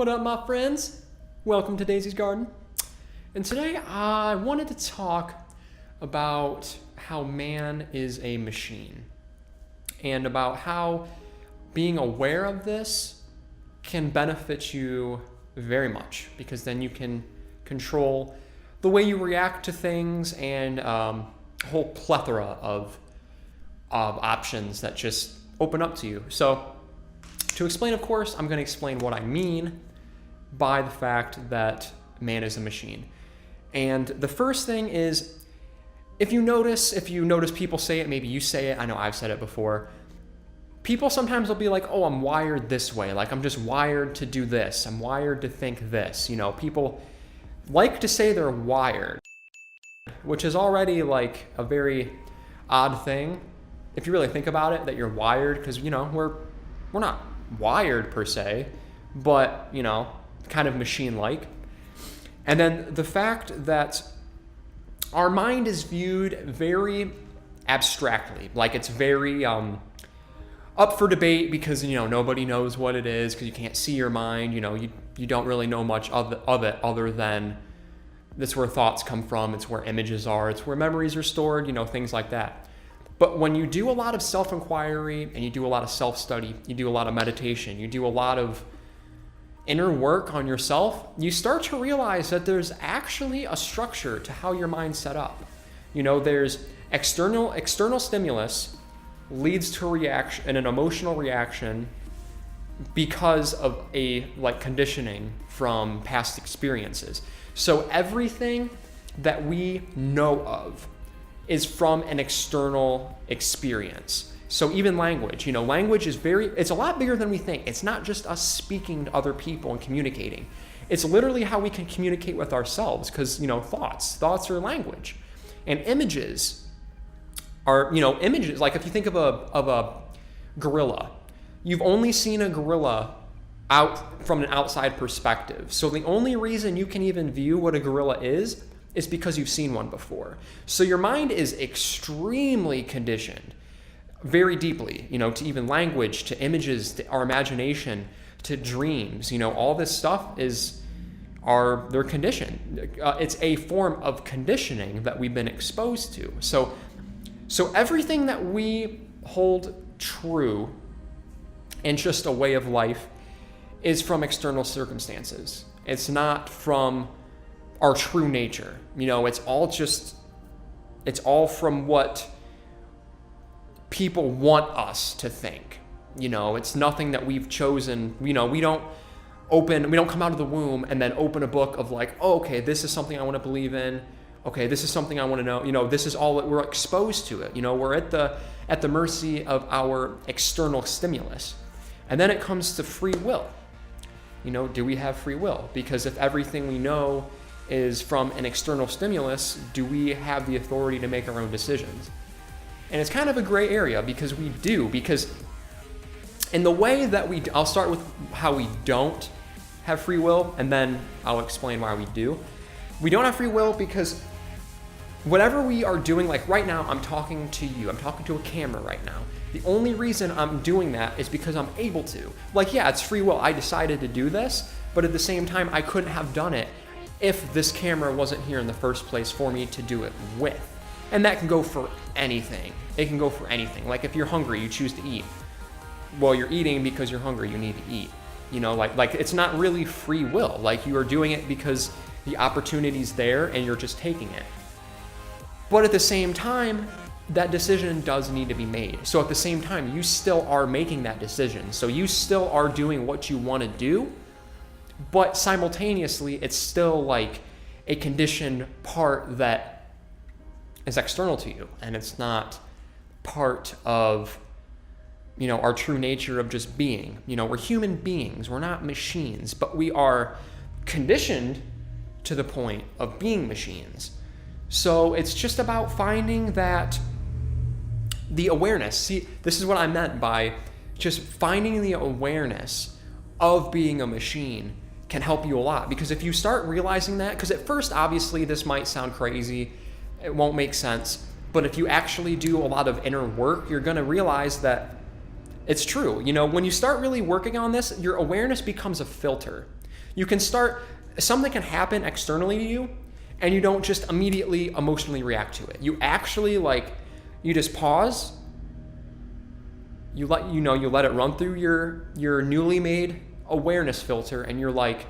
What up, my friends? Welcome to Daisy's Garden. And today I wanted to talk about how man is a machine and about how being aware of this can benefit you very much, because then you can control the way you react to things and a whole plethora of options that just open up to you. So to explain, of course, I'm going to explain what I mean by the fact that man is a machine. And the first thing is, if you notice people say it, maybe you say it, I know I've said it before, people sometimes will be like, oh, I'm wired this way. Like, I'm just wired to do this. I'm wired to think this. You know, people like to say they're wired, which is already like a very odd thing if you really think about it, that you're wired, because, you know, we're not wired per se, but, you know, kind of machine-like. And then the fact that our mind is viewed very abstractly, like it's very up for debate, because, you know, nobody knows what it is, because you can't see your mind. You know, you don't really know much of it other than that's where thoughts come from, it's where images are, it's where memories are stored, you know, things like that. But when you do a lot of self-inquiry and you do a lot of self-study, you do a lot of meditation, you do a lot of inner work on yourself, you start to realize that there's actually a structure to how your mind's set up. You know, there's external stimulus leads to a reaction and an emotional reaction because of a conditioning from past experiences. So everything that we know of is from an external experience. So even language, you know, language is it's a lot bigger than we think. It's not just us speaking to other people and communicating. It's literally how we can communicate with ourselves, because, you know, thoughts are language. And images are, you know, images, like if you think of a gorilla, you've only seen a gorilla out from an outside perspective. So the only reason you can even view what a gorilla is because you've seen one before. So your mind is extremely conditioned very deeply, you know, to even language, to images, to our imagination, to dreams. You know, all this stuff they're conditioned. It's a form of conditioning that we've been exposed to. So everything that we hold true and just a way of life is from external circumstances. It's not from our true nature. You know, it's all from what people want us to think. You know, it's nothing that we've chosen. You know, we don't come out of the womb and then open a book of like, oh, okay, this is something I want to believe in. Okay, this is something I want to know. You know, this is all that we're exposed to it. You know, we're at the mercy of our external stimulus. And then it comes to free will. You know, do we have free will? Because if everything we know is from an external stimulus, do we have the authority to make our own decisions? And it's kind of a gray area, because we do. Because in the way that I'll start with how we don't have free will, and then I'll explain why we do. We don't have free will because whatever we are doing, like right now, I'm talking to you, I'm talking to a camera right now. The only reason I'm doing that is because I'm able to. Like, yeah, it's free will. I decided to do this, but at the same time, I couldn't have done it if this camera wasn't here in the first place for me to do it with. And that can go for anything. It can go for anything. Like if you're hungry, you choose to eat. Well, you're eating because you're hungry, you need to eat. You know, like it's not really free will. Like, you are doing it because the opportunity's there and you're just taking it. But at the same time, that decision does need to be made. So at the same time, you still are making that decision. So you still are doing what you want to do, but simultaneously, it's still like a conditioned part that is external to you, and it's not part of, you know, our true nature of just being. You know, we're human beings, we're not machines, but we are conditioned to the point of being machines. So it's just about finding the awareness. See, this is what I meant by just finding the awareness of being a machine can help you a lot. Because if you start realizing that, because at first, obviously, this might sound crazy, it won't make sense, but if you actually do a lot of inner work, you're going to realize that it's true. You know, when you start really working on this, your awareness becomes a filter. You can start, something can happen externally to you, and you don't just immediately emotionally react to it. You actually you just pause. You let it run through your newly made awareness filter, and you're like,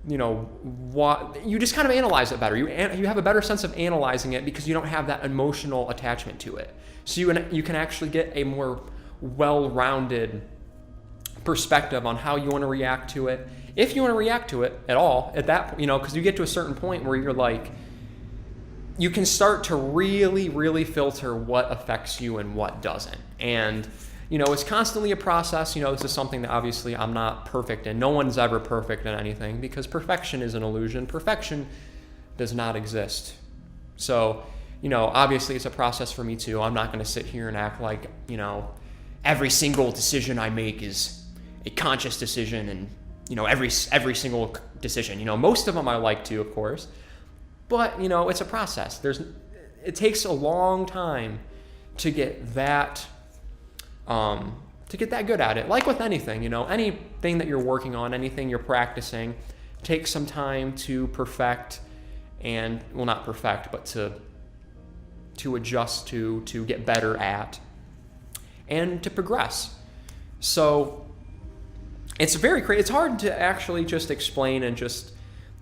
what, you just kind of analyze it better. You have a better sense of analyzing it because you don't have that emotional attachment to it. So you can actually get a more well-rounded perspective on how you want to react to it, if you want to react to it at all at that point, because you get to a certain point where you're like, you can start to really, really filter what affects you and what doesn't. And it's constantly a process. This is something that obviously I'm not perfect in. No one's ever perfect in anything because perfection is an illusion. Perfection does not exist. So, obviously it's a process for me too. I'm not going to sit here and act like, every single decision I make is a conscious decision, and, every single decision. Most of them I like to, of course, but, it's a process. It takes a long time to get that good at it. Like with anything, anything that you're working on, anything you're practicing, takes some time to perfect, and, well, not perfect, but to adjust to get better at, and to progress. So it's it's hard to actually just explain in just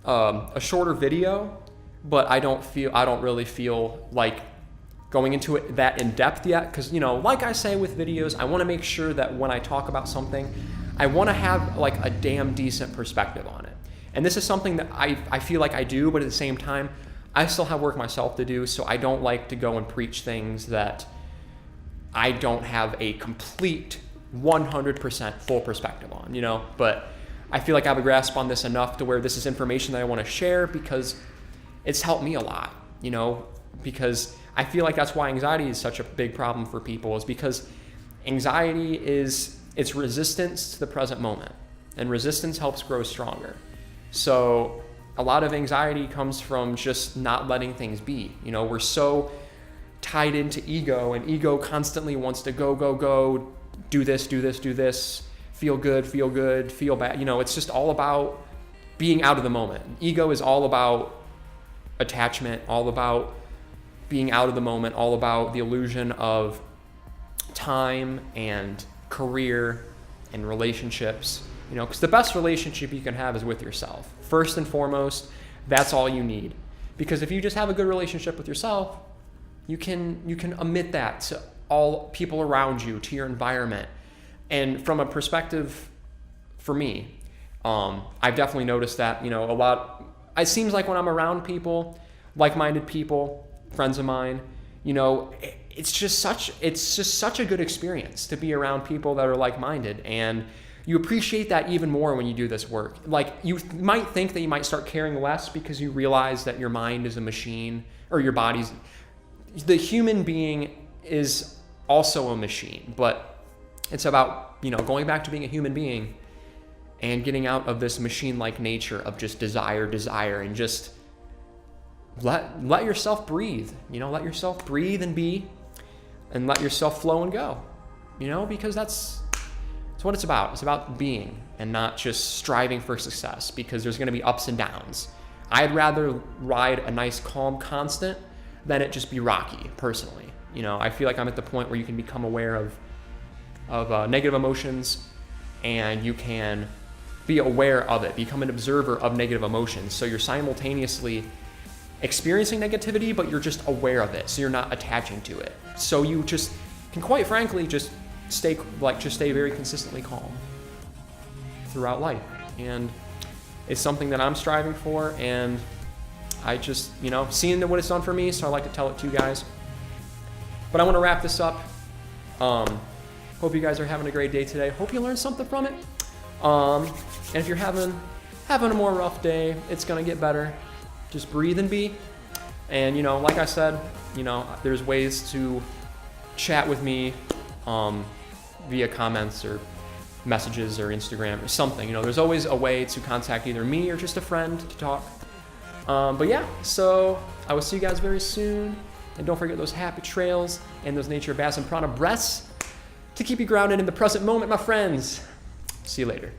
a shorter video, but I don't really feel like going into it that in depth yet, because like I say with videos, I want to make sure that when I talk about something, I want to have like a damn decent perspective on it. And this is something that I feel like I do, but at the same time, I still have work myself to do, so I don't like to go and preach things that I don't have a complete 100% full perspective on, but I feel like I have a grasp on this enough to where this is information that I want to share because it's helped me a lot, because I feel like that's why anxiety is such a big problem for people, is because anxiety it's resistance to the present moment, and resistance helps grow stronger. So a lot of anxiety comes from just not letting things be. We're so tied into ego, and ego constantly wants to go, do this, feel good, feel bad. It's just all about being out of the moment. Ego is all about attachment, all about being out of the moment, all about the illusion of time and career and relationships, because the best relationship you can have is with yourself. First and foremost, that's all you need. Because if you just have a good relationship with yourself, you can emit that to all people around you, to your environment. And from a perspective, for me, I've definitely noticed that, a lot. It seems like when I'm around people, like-minded people, friends of mine, it's just such a good experience to be around people that are like-minded, and you appreciate that even more when you do this work. Like, you might think that you might start caring less because you realize that your mind is a machine, or your body's, the human being is also a machine, but it's about, going back to being a human being and getting out of this machine-like nature of just desire, and just let yourself breathe, let yourself breathe and be, and let yourself flow and go, because that's what it's about. It's about being and not just striving for success, because there's going to be ups and downs. I'd rather ride a nice, calm constant than it just be rocky, personally. I feel like I'm at the point where you can become aware of negative emotions, and you can be aware of it, become an observer of negative emotions. So you're simultaneously experiencing negativity, but you're just aware of it, so you're not attaching to it. So you just can, quite frankly, just stay very consistently calm throughout life. And it's something that I'm striving for, and I just, seeing what it's done for me, so I like to tell it to you guys. But I want to wrap this up. Hope you guys are having a great day today. Hope you learned something from it. And if you're having a more rough day, it's gonna get better. Just breathe and be. And like I said, there's ways to chat with me via comments or messages or Instagram or something. There's always a way to contact either me or just a friend to talk. But yeah, so I will see you guys very soon. And don't forget those happy trails and those nature baths and prana breaths to keep you grounded in the present moment, my friends. See you later.